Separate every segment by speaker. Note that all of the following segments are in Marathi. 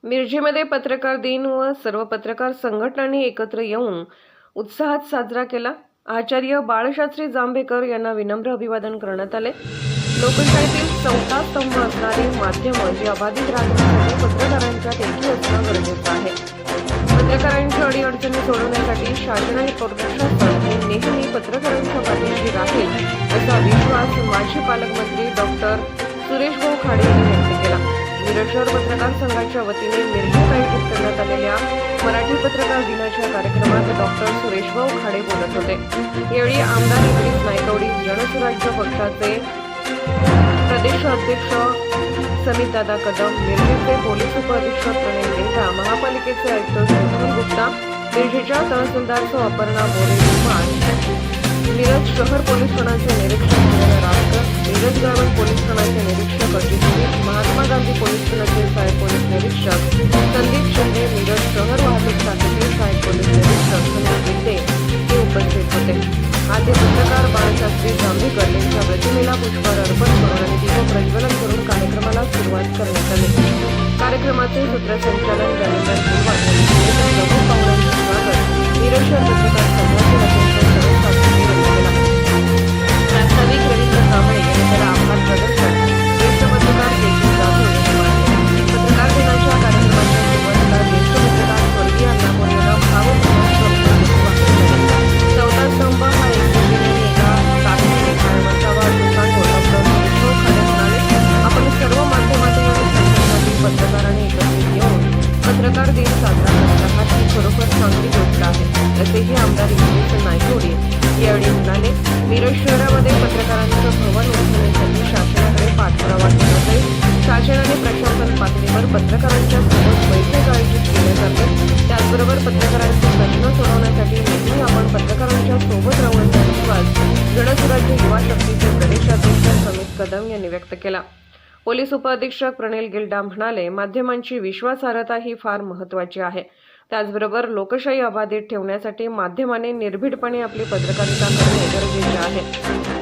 Speaker 1: मिरजेमध्ये पत्रकार दिन व सर्व पत्रकार संघटनांनी एकत्र येऊन उत्साहात साजरा केला। आचार्य बाळशास्त्री जांभेकर यांना विनम्र अभिवादन करण्यात आले। लोकशाहीतील चौथा स्तंभ असणारी माध्यमं ही अबाधित राखण्यासाठी पत्रकारांच्यात एकी असणं गरजेचं आहे। पत्रकारांच्या अडीअडचणी सोडवण्यासाठी शासन आणि प्रशासन हे नेहमी पत्रकारांच्या पाठीशी राहील असा विश्वास माजी पालकमंत्री डॉक्टर सुरेश भाऊ खाडे यांनी व्यक्त केला। मिरज शहर पत्रकार संघाच्या वतीने मिरजेत आयोजित करण्यात आलेल्या मराठी पत्रकार दिनाच्या कार्यक्रमात डॉक्टर सुरेश भाऊ खाडे बोलत होते। यावेळी आमदार इद्रिस नायकवडी, जनसुराज्य पक्षाचे प्रदेश अध्यक्ष समितदादा कदम, मिरजेचे पोलीस उपअधीक्षक प्रणेल गेल्डा, महापालिकेचे आयुक्त सुनील गुप्ता, मिरजेच्या तहसीलदार सौ अपर्णा बोरे, मिरज शहर पोलीस ठाण्याचे निरीक्षक राजकर, मिरज ग्रामीण पोलीस ठाण्याचे निरीक्षक अजित स्मिथ, महात्मा गांधी पोलीस ठाण्याचे सहाय्यक पोलीस निरीक्षक संदीप शिंदे, मिरज शहर वाहतूक शाखेचे सहाय्यक पोलीस निरीक्षक सुनील गिंदे हे उपस्थित होते। आद्य पत्रकार बाळशास्त्री जांभेकर यांच्या प्रतिमेला पुष्पहार अर्पण करून आणि दीप प्रज्वलन करून कार्यक्रमाला सुरुवात करण्यात आली। कार्यक्रमाचे सूत्रसंचालन जालिंदर फुलवाड यांनी केले तर प्रमुख पाहुण्यांचे स्वागत मिरज शहर पत्रकार संघाचे अध्यक्ष प्रास्ताविक रवींद्र कांबळे यांनी त्याला आभार प्रदर्शन ज्येष्ठ पत्रकार के.के. जाधव यांनी मानले। पत्रकार दिनाच्या कार्यक्रमाच्या सुरुवातीला ज्येष्ठ पत्रकार स्वर्गीय अण्णाभाऊ यांना भावपूर्ण चौथा स्तंभ हा एकजुटीने एका ताकदीने कायम असावा असं सांगून डॉक्टर सुरेश भाऊ खाडे म्हणाले, आपण सर्व माध्यमातून आणि संघटनातील पत्रकारांनी एकत्रित येऊन पत्रकार दिन साजरा करत आहात ही खरोखर चांगली गोष्ट आहे असेही आमदार इद्रिस नायकवडी यावेळी म्हणाले। मिरज शहरामध्ये पत्रकारांचं भवन उभारण्यासाठी शासनाकडे पाठपुरावा केला जाईल। शासन आणि प्रशासन पातळीवर पत्रकारांच्या सोबत बैठक आयोजित केल्या जातील। त्याचबरोबर पत्रकारांचे प्रश्न सोडवण्यासाठी नेहमी आपण पत्रकारांच्या सोबत राहू असा विश्वास जनसुराज्य युवा शक्तीचे प्रदेशाध्यक्ष समित कदम यांनी व्यक्त केला। पोलीस उपअधीक्षक प्रणेल गेल्डा म्हणाले, माध्यमांची विश्वासार्हता ही फार महत्त्वाची आहे। त्याचबरोबर लोकशाही अबाधित ठेवण्यासाठी माध्यमाने निर्भीडपणे आपली पत्रकारिता करणे गरजेचे आहे।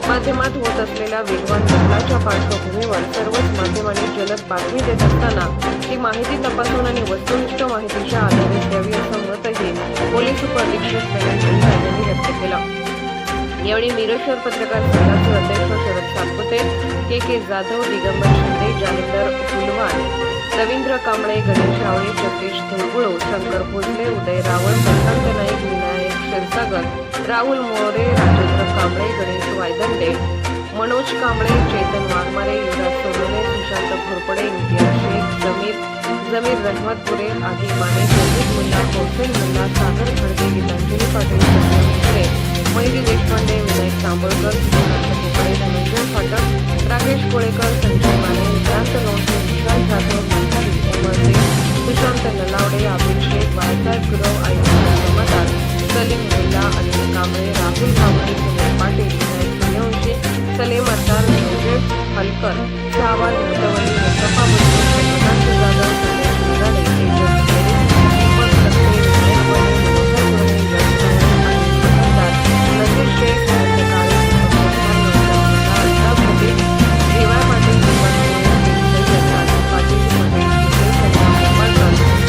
Speaker 1: माध्यमात होत असलेल्या वेगवान बदलाच्या पार्श्वभूमीवर सर्वच माध्यमांनी जलद बातमी देत असताना ती माहिती तपासून आणि वस्तुनिष्ठ माहितीच्या आधारे द्यावी असं मतही पोलीस उपअधीक्षक प्रणेल गेल्डा यांनी व्यक्त केलं। यावेळी मिरज शहर पत्रकार संघाचे अध्यक्ष शरद सातपुते, के.के. जाधव, दिगंबर शिंदे, जालिंदर फुलवाड, रवींद्र कांबळे, गणेश रावळे, जगदीश धुळगुळो, शंकर भोसले, उदय रावळ, प्रशांत नाईक, विनायक क्षीरसागर, राहुल मोरे, राजेंद्र कांबळे, गणेश वायदंडे, मनोज कांबळे, चेतन वाघमारे, युवराज सोनवणे, सुशांत घोरपडे, इम्तियाज शेख, जमीर रहमतपुरे, आदी माने, जगदीश मुल्ला, कौशल मुल्ला, सागर खडके, गीतांजली पाटील, संजय महिरी देशपांडे, विनायक तांबोळकर, सिद्धार्थ भोपळे, धनंजय फाटक, राकेश कोळेकर, संजय माने, विक्रांत लोणचे, विशाल जाधव, मंथारी उमरते, सुशांत नलावडे, आबिद शेख, बाळासाहेब गुरव, आयुक्त जमादार, सलीम मुल्ला, अनिल कांबळे, राहुल कांबळे, सुनील पाटील, विनायक सूर्यवंशी, सलीम अत्तार, जोजेफ हलकर, शहाबाज मुतवली, मुस्तफा मुस्लिम, प्रकाश जाधव, संदेश निराळे, तेजस खेरे, दीपक लक्ष्मी, विनायक बने, मनोहर गोरे, यश नजीर शेख, काळे, अल्ताफ हबीब, जीवाय पाटील, पाटील,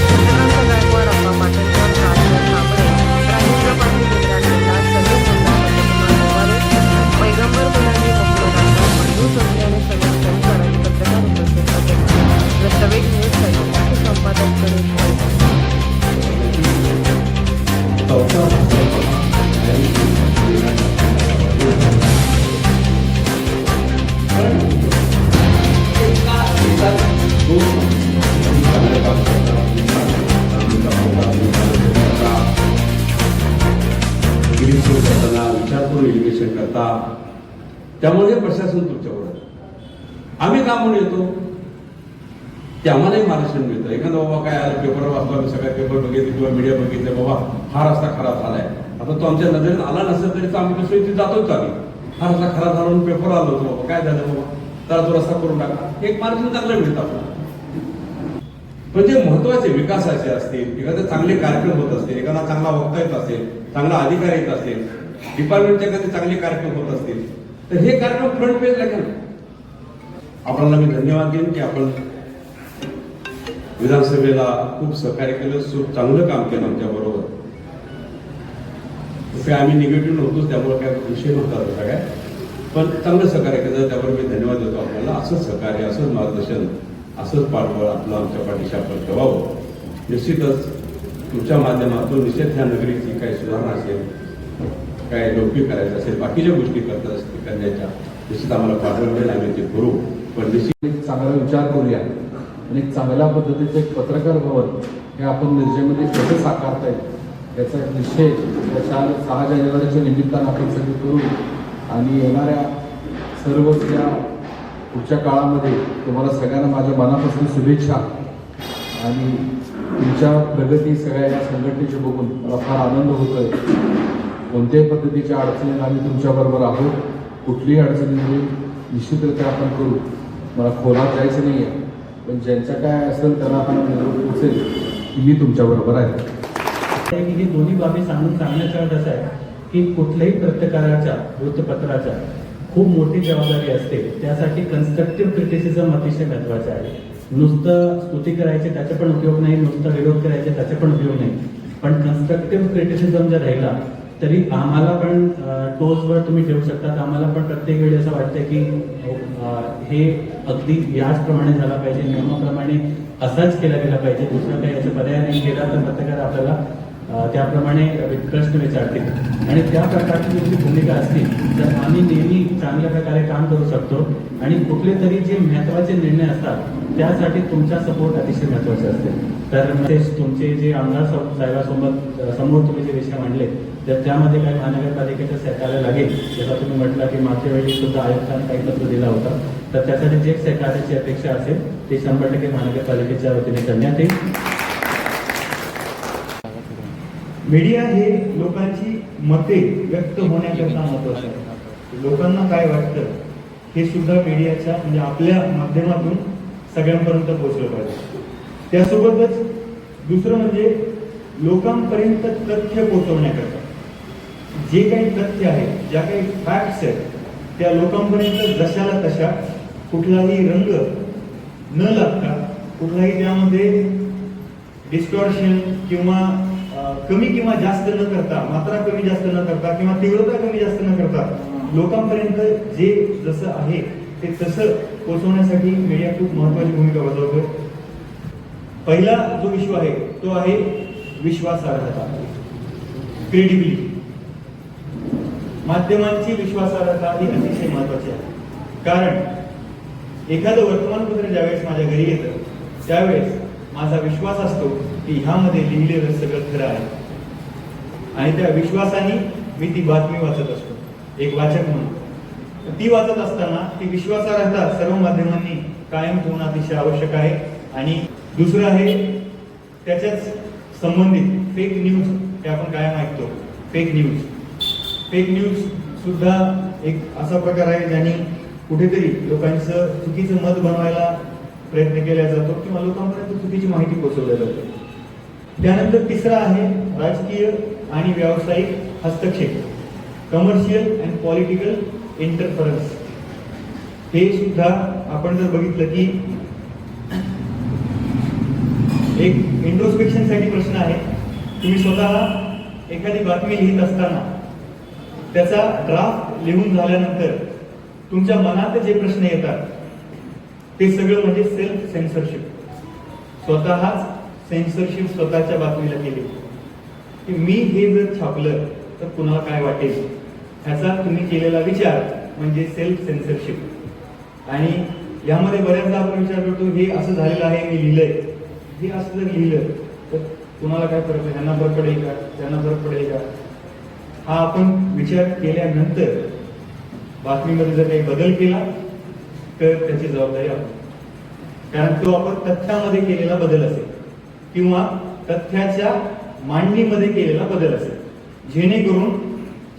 Speaker 1: चंद्रकांत गायकवाड, अप्पा पाटणकर, राजेंद्र कांबळे, राजेंद्र पाटील, इम्रान मुल्ला, सलीम मुल्ला, पैगंबर मुलांनी, मोहम्मद अब्बास, मंजू चौधरी आणि समीर शंकर आणि पत्रकार उपस्थित होते। दस्तवेज न्यूजसाठी मुख्य संपादक गणेश
Speaker 2: विचारपूर्वक एज्युकेशन करता, त्यामुळे प्रशासन तुमच्यावर आम्ही का म्हणून येतो ते आम्हालाही मार्गदर्शन मिळतं। एखादा बाबा काय आलं, पेपर वाचला, मी सगळ्या पेपर बघितले किंवा मीडिया बघितले, बाबा हा रस्ता खराब झालाय, आता तो आमच्या नजरेत आला नसेल तरी आम्ही दुसरी इथे जातोच आम्ही, हा रस्ता खराब झाला म्हणून पेपर आलो होतो, बाबा काय झालं बाबा, तर तो रस्ता करून टाका, एक मार्गदर्शन चांगलं मिळतं आपल्याला। पण जे महत्वाचे विकासाचे असतील, एखादे चांगले कार्यक्रम होत असतील, एखादा चांगला वक्ता येत असेल, चांगला अधिकारी येत असेल, डिपार्टमेंटचे एखादे चांगले कार्यक्रम होत असतील, तर हे कार्यक्रम फ्रंट पेजला गेला. आपल्याला मी धन्यवाद देईन की आपण विधानसभेला खूप सहकार्य केलं, खूप चांगलं काम केलं आमच्या बरोबर. आम्ही निगेटिव्ह नव्हतोच, त्यामुळे काय विषय नव्हता तसा काय, पण चांगलं सहकार्य केलं, त्यावर मी धन्यवाद देतो आपल्याला. असंच सहकार्य, असंच मार्गदर्शन, असंच पाठबळ आपलं आमच्या पाठीशी आपण ठेवावं. निश्चितच तुमच्या माध्यमातून निश्चित ह्या नगरीची काही सुधारणा असेल, काय लौकिक करायचं असेल, बाकीच्या गोष्टी करण्याच्या निश्चित आम्हाला पाठबळ मिळेल, आम्ही ते करू. पण निश्चित
Speaker 3: एक चांगला विचार करूया आणि एक चांगल्या पद्धतीचं एक पत्रकार भवन हे आपण मिरजेमध्ये कसं साकारता येईल याचा एक निश्चय त्या 6 जानेवारीच्या निमित्तानं आपण सगळे करू. आणि येणाऱ्या सर्व त्या पुढच्या काळामध्ये तुम्हाला सगळ्यांना माझ्या मनापासून शुभेच्छा. आणि तुमच्या प्रगती सगळ्या या संघटनेची बघून मला फार आनंद होतोय. कोणत्याही पद्धतीच्या अडचणीत आम्ही तुमच्याबरोबर आहोत. कुठलीही अडचणीमध्ये निश्चितरित्या आपण करू. मला खोलात जायचं नाही आहे, पण ज्यांच्या काय असेल त्यांना आपण पोचेल की मी तुमच्याबरोबर आहे.
Speaker 4: ही दोन्ही बाबी सांगण्याचा अर्थ असा आहे की कुठल्याही पत्रकाराच्या वृत्तपत्राच्या खूप मोठी जबाबदारी असते. त्यासाठी कन्स्ट्रक्टिव्ह क्रिटिसिझम अतिशय महत्त्वाचं आहे. नुसतं स्तुती करायचे त्याचा पण उपयोग नाही, नुसतं विरोध करायचे त्याचा पण उपयोग नाही. पण कन्स्ट्रक्टिव्ह क्रिटिसिझम जर राहिला तरी आम्हाला पण टोचवर तुम्ही ठेवू शकतात. आम्हाला पण प्रत्येक वेळी असं वाटतं की हे अगदी याचप्रमाणे झाला पाहिजे, नियमाप्रमाणे असाच केला गेला पाहिजे, दुसरा काही याचा पर्याय नाही केला तर पत्रकार आपल्याला त्याप्रमाणे प्रश्न विचारतील. आणि त्या प्रकारची तुमची भूमिका असतील तर आम्ही नेहमी चांगल्या प्रकारे काम करू शकतो. आणि कुठले तरी जे महत्त्वाचे निर्णय असतात त्यासाठी तुमचा सपोर्ट अतिशय महत्त्वाचे असते. तर तुमचे जे आमदार साहेबासोबत समोर तुम्ही जे विषय मांडले तर त्यामध्ये काही महानगरपालिकेचं सहकार्य लागेल. जसं तुम्ही म्हटलं की मागच्या वेळी सुद्धा आयुक्तांनी काही पत्र दिला होता, तर त्यासाठी जे सहकार्याची अपेक्षा असेल ते 100% महानगरपालिकेच्या वतीने करण्यात येईल.
Speaker 5: मीडिया हे लोकांची मते व्यक्त होण्याकरता महत्वाचं आहे. लोकांना काय वाटतं हे सुद्धा मीडियाच्या म्हणजे आपल्या माध्यमातून सगळ्यांपर्यंत पोहोचलं पाहिजे. त्यासोबतच दुसरं म्हणजे लोकांपर्यंत तथ्य पोहोचवण्याकरता जे काही तथ्य आहेत, ज्या काही फॅक्ट्स आहेत त्या लोकांपर्यंत जशाला तशा कुठलाही रंग न लागता, कुठलाही त्यामध्ये डिस्टॉर्शन किंवा कमी किंवा जास्त न करता, मात्रा कमी जास्त न करता किंवा तीव्रता कमी जास्त न करता लोकांपर्यंत जे जसं आहे ते तसं पोहोचवण्यासाठी मीडिया खूप महत्वाची भूमिका बजावतोय. पहिला जो विषय आहे तो आहे विश्वासार्हता, क्रेडिबिलिटी. माध्यमांची विश्वासार्हता ही अतिशय महत्वाची आहे. कारण एखादं वर्तमानपत्र ज्यावेळेस माझ्या घरी येतं त्यावेळेस माझा विश्वास असतो की ह्यामध्ये लिहिलेलं सगळं खरं आहे. आणि त्या विश्वासाने मी ती बातमी वाचत असतो एक वाचक म्हणून. ती वाचत असताना ती विश्वासार्हता सर्व माध्यमांनी कायम ठेवणं अतिशय आवश्यक आहे. आणि दुसरं आहे त्याच्याच संबंधित फेक न्यूज, हे आपण कायम ऐकतो. फेक न्यूज सुद्धा एक असा प्रकार आहे ज्याने कुठेतरी लोकांचं चुकीचं मत बनवायला प्रयत्न केला जातो किंवा लोकांपर्यंत चुकीची माहिती पोहोचवली जाते. त्यानंतर तिसरा आहे राजकीय आणि व्यावसायिक हस्तक्षेप, कमर्शियल अँड पॉलिटिकल इंटरफरन्स. हे सुद्धा आपण जर बघितलं की एक इंट्रोस्पेक्शन साठी प्रश्न आहे. तुम्ही स्वतः एखादी बातमी लिहित असताना त्याचा ड्राफ्ट लिहून झाल्यानंतर तुमच्या मनात जे प्रश्न येतात ते सगळं म्हणजे सेल्फ सेन्सरशिप. स्वतःच सेन्सरशिप स्वतःच्या बातमीला केली की मी हे जर छापलं तर कुणाला काय वाटेल, ह्याचा तुम्ही केलेला विचार म्हणजे सेल्फ सेन्सरशिप. आणि यामध्ये बऱ्याचदा आपण विचार करतो हे असं झालेलं आहे, मी लिहिलंय, हे असं जर लिहिलं तर कुणाला काय फरक आहे, ह्यांना फरक पडेल का, त्यांना फरक पडेल का, हा आपण विचार केल्यानंतर बातमीमध्ये जर काही बदल केला तर त्याची जबाबदारी आपण. कारण तो आपण तथ्यामध्ये केलेला बदल असेल किंवा तथ्याच्या मांडणीमध्ये केलेला बदल असेल, जेणेकरून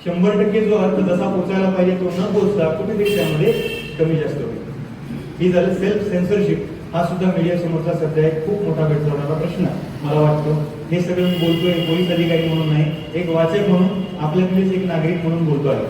Speaker 5: 100% जो अर्थ जसा पोचायला पाहिजे तो न पोचता कुठेतरी त्यामध्ये कमी जास्त होईल. ही झालं सेल्फ सेन्सरशिप. हा सुद्धा मीडिया समोरचा सध्या एक खूप मोठा भेडसावणारा प्रश्न मला वाटतो. हे सगळं मी बोलतोय पोलीस अधिकारी म्हणून नाही, एक वाचक म्हणून, आपल्यातलेच एक नागरिक म्हणून बोलतो आहे.